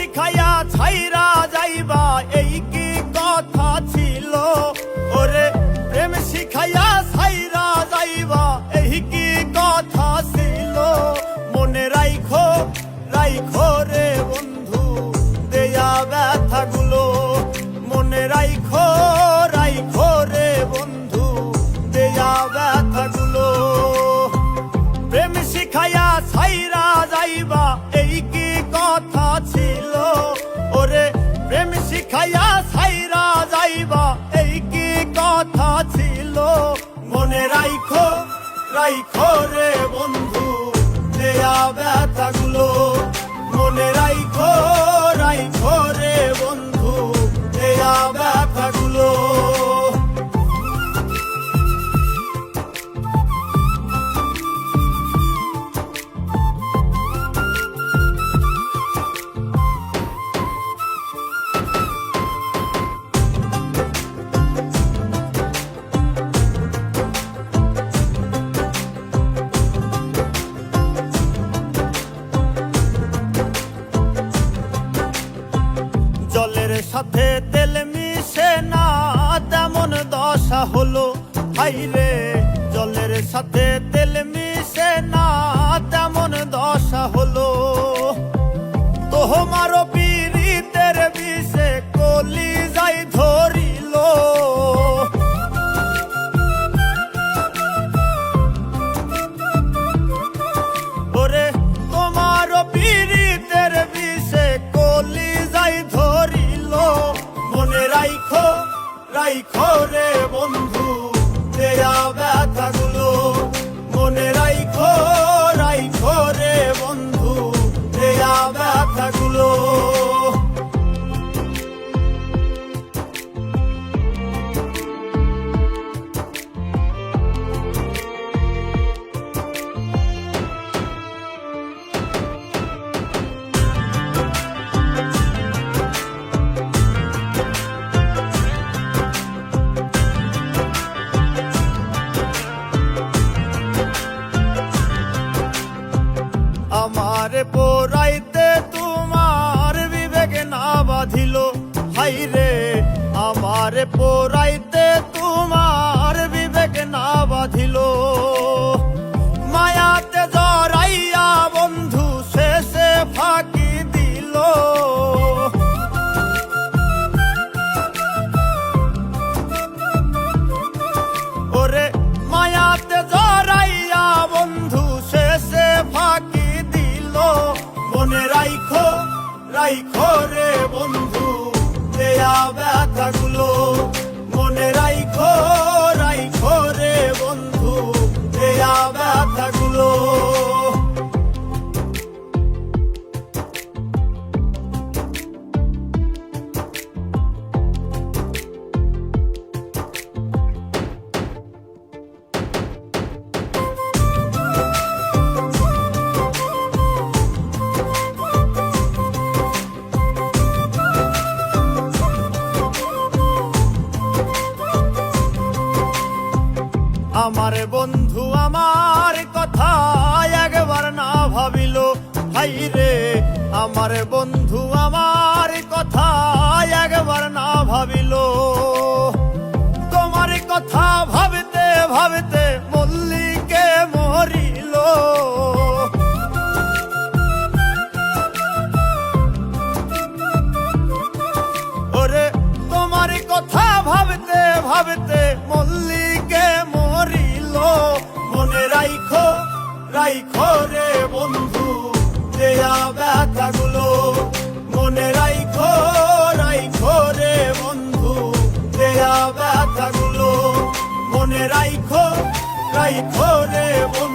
শিখাইয়া ছাইরা যাইবা এই কি কথা ছিল ওরে প্রেম শিখাইয়া ছাইরা যাইবা এই কি কথা ছিল মনে রাইখো রাইখো রে বন্ধু দেয়া ব্যথাগুলো মনে রাইখো রাইখো রে বন্ধু দেয়া ব্যথাগুলো প্রেম শিখাইয়া ছাইরা যাইবা এই কি কথা ছিল ওরে প্রেম শিখাইয়া ছাইরা যাইবা এই কি কথা ছিল মনে রাইখো রাইখো রে বন্ধু দেয়া ব্যথাগুলো মনে রাইখো রাইখো রে বন্ধু দেয়া ব্যথাগুলো জলের সাথে তেল মিশে না তেমন দশা হলো হাইরে জলের সাথে তেল মিশে না তেমন দশা হলো তোমারও পীড়িতের বিষে কলি যাই ধরিল ওরে তোমারও পীড়িতের বিষে কলি যাই ধরিল মনে রাইখো রাইখো রে বন্ধু দেয়া ব্যথাগুলো মনে রাইখো রাইখো রে বন্ধু দেয়া ব্যথাগুলো আমারে পোরাইতে তোমার বিবেক না বাঁধিল হাইরে আমারে পোরাইতে তোমার বিবেক না বাঁধিল মায়াতে জড়াইয়া বন্ধু শেষে ফাঁকি দিল ওরে মায়াতে জড়াইয়া বন্ধু শেষে ফাঁকি মনে রাইখো রাইখো রে বন্ধু দেয়া ব্যথাগুলো মনে রাইখো রাইখো রে বন্ধু দেয়া ব্যথাগুলো আমার বন্ধু আমার কথা একবার না ভাবিল হাইরে আমার বন্ধু আমার কথা একবার না ভাবিল তোমার কথা ভাবতে ভাবতে মল্লিকে মরিল ওরে তোমার কথা ভাবতে ভাবতে মল্লিকে মরিল মনে রাইখো রাইখো রে বন্ধু দেয়া ব্যথাগুলো মনে রাইখো রাইখো রে বন্ধু দেয়া ব্যথাগুলো মনে রাইখো রাইখো রে বন্ধু